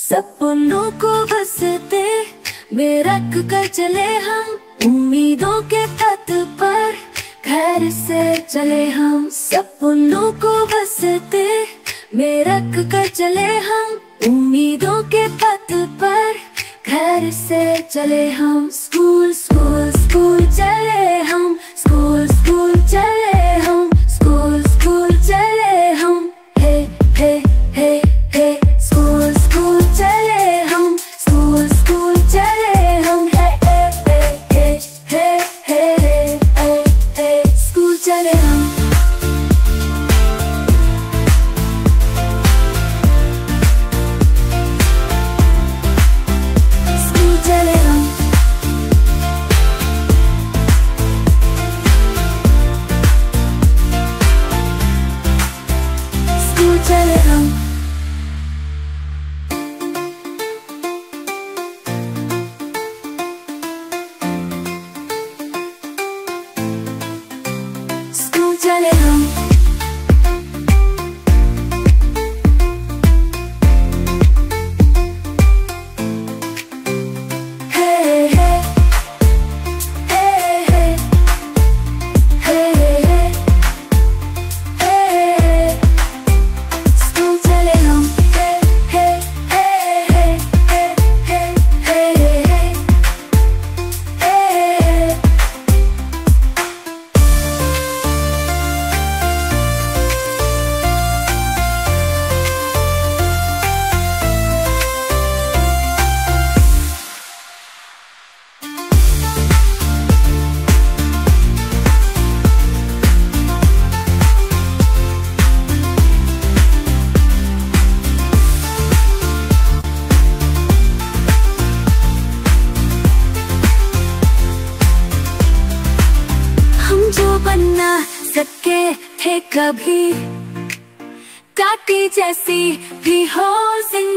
सपनों को बसते में रख कर चले हम, उम्मीदों के पथ पर खैर से चले हम। सपनों को बसते में रख कर चले हम, उम्मीदों के पथ पर खैर से चले हम। स्कूल स्कूल स्कूल चले हम, स्कूल स्कूल चले हम, स्कूल स्कूल चले हम। हे हे हे हे स्कूल स्कूल चले हम, स्कूल स्कूल चले हम। हे हे हे हे हे हे हे स्कूल चले हम। स्कूल चले हम। स्कूल चले हम। स्कूल चले हम। हे हे हे हे हे हे हे स्कूल चले हम। हे हे हे हे हे हे हे हे हम जो बनना सके थे कभी, काटी जैसी भी हो जिंदगी।